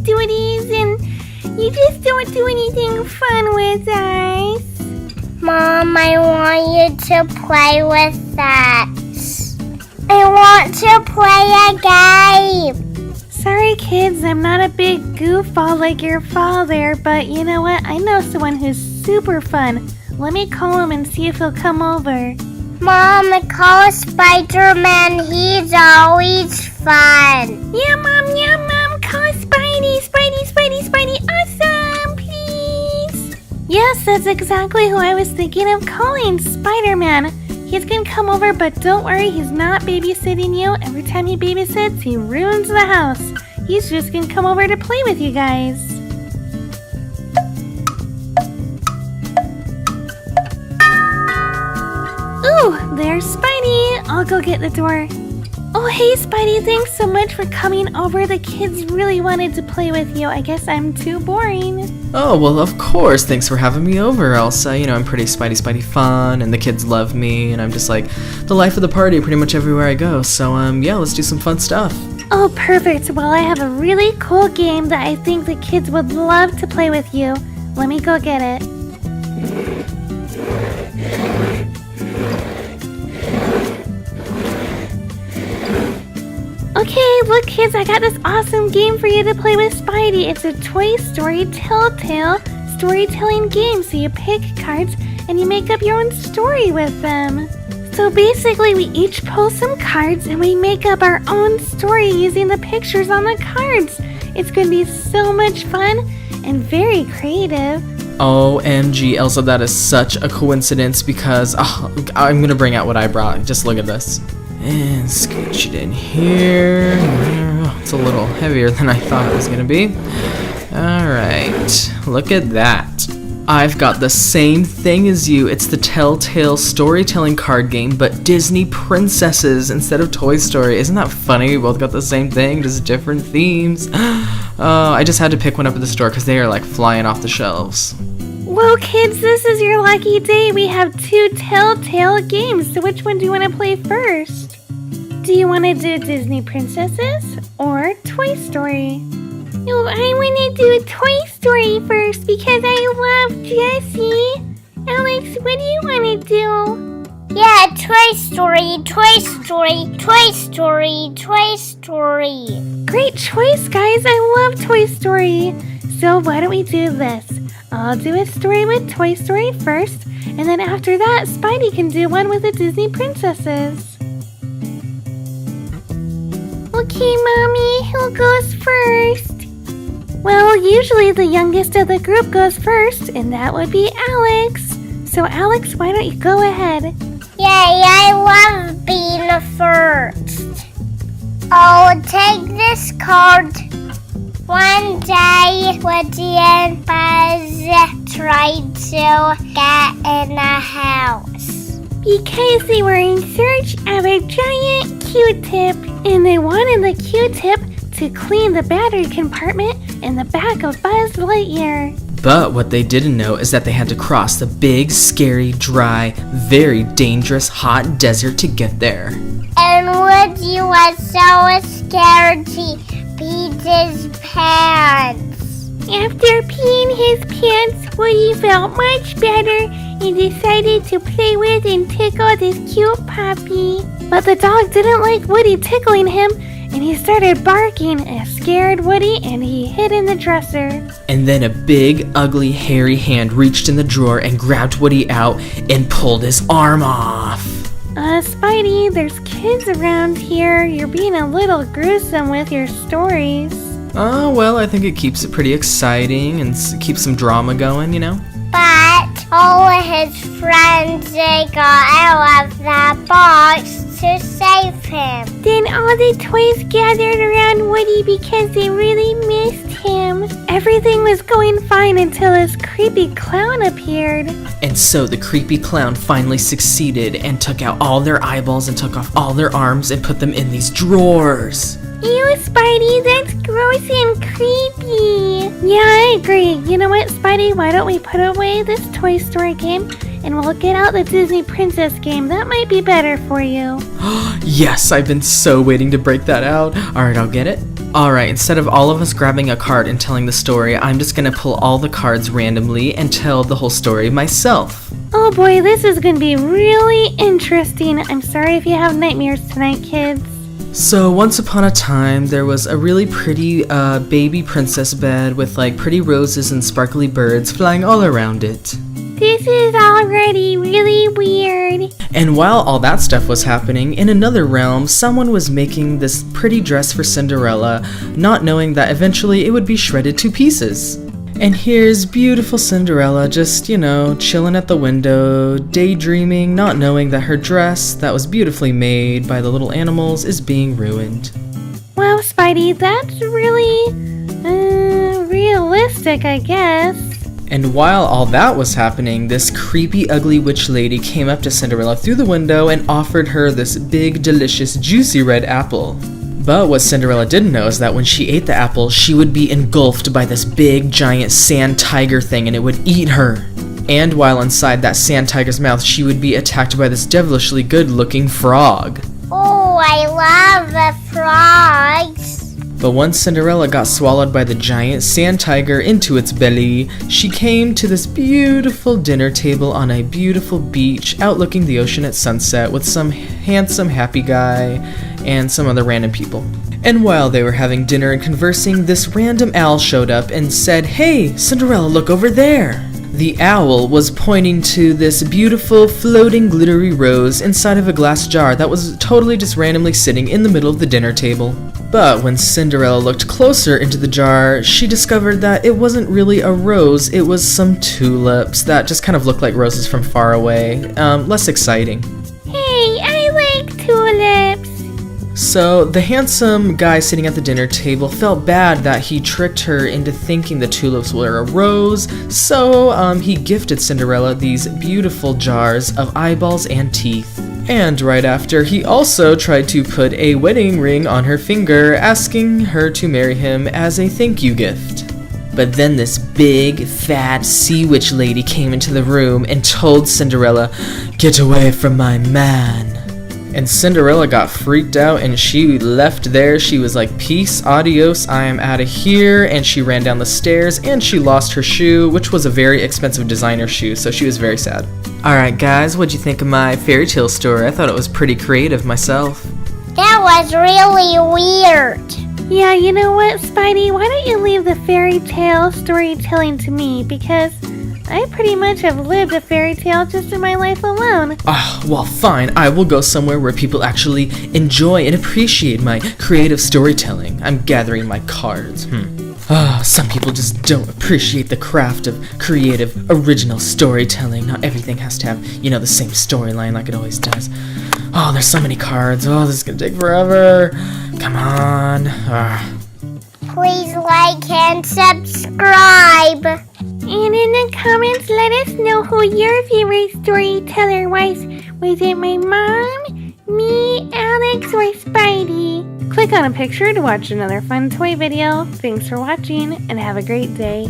duties and you just don't do anything fun with us. Mom, I want you to play with us. I want to play a game. Sorry kids, I'm not a big goofball like your father, but you know what? I know someone who's super fun. Let me call him and see if he'll come over. Mom, call Spiderman. He's always fun. Yeah, Mom, call Spidey. Spidey, awesome, please. Yes, that's exactly who I was thinking of calling, Spider-Man. He's gonna come over, but don't worry, he's not babysitting you. Every time he babysits, he ruins the house. He's just gonna come over to play with you guys. Ooh, there's Spidey. I'll go get the door. Oh, hey, Spidey, thanks so much for coming over. The kids really wanted to play with you. I guess I'm too boring. Oh, well, of course. Thanks for having me over, Elsa. You know, I'm pretty Spidey fun, and the kids love me, and I'm just like the life of the party pretty much everywhere I go. So, yeah, let's do some fun stuff. Oh, perfect. Well, I have a really cool game that I think the kids would love to play with you. Let me go get it. Okay, look kids, I got this awesome game for you to play with Spidey. It's a Toy Story Telltale storytelling game. So you pick cards and you make up your own story with them. So basically we each pull some cards and we make up our own story using the pictures on the cards. It's going to be so much fun and very creative. OMG, Elsa, that is such a coincidence because I'm going to bring out what I brought. Just look at this. And scooch it in here. It's a little heavier than I thought it was going to be. Alright, look at that. I've got the same thing as you. It's the Telltale storytelling card game, but Disney princesses instead of Toy Story. Isn't that funny? We both got the same thing, just different themes. I just had to pick one up at the store because they are like flying off the shelves. Whoa, kids, this is your lucky day. We have 2 Telltale games. So which one do you want to play first? Do you want to do Disney Princesses or Toy Story? No, I want to do Toy Story first because I love Jessie. Alex, what do you want to do? Yeah, Toy Story. Great choice, guys. I love Toy Story. So why don't we do this? I'll do a story with Toy Story first, and then after that, Spidey can do one with the Disney princesses. Okay, Mommy, who goes first? Well, usually the youngest of the group goes first, and that would be Alex. So Alex, why don't you go ahead? Yay, I love being first. I'll take this card. One day, Woody and Buzz tried to get in a house. Because they were in search of a giant Q-tip, and they wanted the Q-tip to clean the battery compartment in the back of Buzz Lightyear. But what they didn't know is that they had to cross the big, scary, dry, very dangerous, hot desert to get there. And Woody was so scared he peed his pants. After peeing his pants, Woody felt much better and decided to play with and tickle this cute puppy. But the dog didn't like Woody tickling him, and he started barking at scared Woody, and he hid in the dresser. And then a big, ugly, hairy hand reached in the drawer and grabbed Woody out and pulled his arm off. Spidey, there's kids around here. You're being a little gruesome with your stories. Oh, well, I think it keeps it pretty exciting and keeps some drama going, you know? But all of his friends, they got out of that box to save him. Then all the toys gathered around Woody because they really missed him. Everything was going fine until this creepy clown appeared. And so the creepy clown finally succeeded and took out all their eyeballs and took off all their arms and put them in these drawers. Ew, Spidey, that's gross and creepy. Yeah, I agree. You know what, Spidey? Why don't we put away this Toy Story game and we'll get out the Disney Princess game. That might be better for you. Yes, I've been so waiting to break that out. Alright, I'll get it. Alright, instead of all of us grabbing a card and telling the story, I'm just gonna pull all the cards randomly and tell the whole story myself. Oh boy, this is gonna be really interesting. I'm sorry if you have nightmares tonight, kids. So once upon a time, there was a really pretty baby princess bed with like pretty roses and sparkly birds flying all around it. This is already really weird. And while all that stuff was happening, in another realm, someone was making this pretty dress for Cinderella, not knowing that eventually it would be shredded to pieces. And here's beautiful Cinderella just, you know, chilling at the window, daydreaming, not knowing that her dress that was beautifully made by the little animals is being ruined. Wow, Spidey, that's really, realistic, I guess. And while all that was happening, this creepy, ugly witch lady came up to Cinderella through the window and offered her this big, delicious, juicy red apple. But what Cinderella didn't know is that when she ate the apple, she would be engulfed by this big, giant sand tiger thing and it would eat her. And while inside that sand tiger's mouth, she would be attacked by this devilishly good-looking frog. Oh, I love the frogs. But once Cinderella got swallowed by the giant sand tiger into its belly, she came to this beautiful dinner table on a beautiful beach outlooking the ocean at sunset with some handsome happy guy and some other random people. And while they were having dinner and conversing, this random owl showed up and said, "Hey, Cinderella, look over there." The owl was pointing to this beautiful floating glittery rose inside of a glass jar that was totally just randomly sitting in the middle of the dinner table. But when Cinderella looked closer into the jar, she discovered that it wasn't really a rose, it was some tulips that just kind of looked like roses from far away. Less exciting. Hey, I like tulips. So the handsome guy sitting at the dinner table felt bad that he tricked her into thinking the tulips were a rose, so he gifted Cinderella these beautiful jars of eyeballs and teeth. And right after, he also tried to put a wedding ring on her finger, asking her to marry him as a thank you gift. But then this big, fat sea witch lady came into the room and told Cinderella, "Get away from my man." And Cinderella got freaked out and she left there. She was like, "Peace, adios, I am out of here." And she ran down the stairs and she lost her shoe, which was a very expensive designer shoe, so she was very sad. Alright guys, what'd you think of my fairy tale story? I thought it was pretty creative myself. That was really weird. Yeah, you know what, Spidey? Why don't you leave the fairy tale storytelling to me? Because I pretty much have lived a fairy tale just in my life alone. Well fine, I will go somewhere where people actually enjoy and appreciate my creative storytelling. I'm gathering my cards. Some people just don't appreciate the craft of creative, original storytelling. Not everything has to have, you know, the same storyline like it always does. Oh, there's so many cards. Oh, this is gonna take forever. Come on. Please like and subscribe. And in the comments, let us know who your favorite storyteller was. Was it my mom, me, Alex, or Spidey? Click on a picture to watch another fun toy video. Thanks for watching, and have a great day.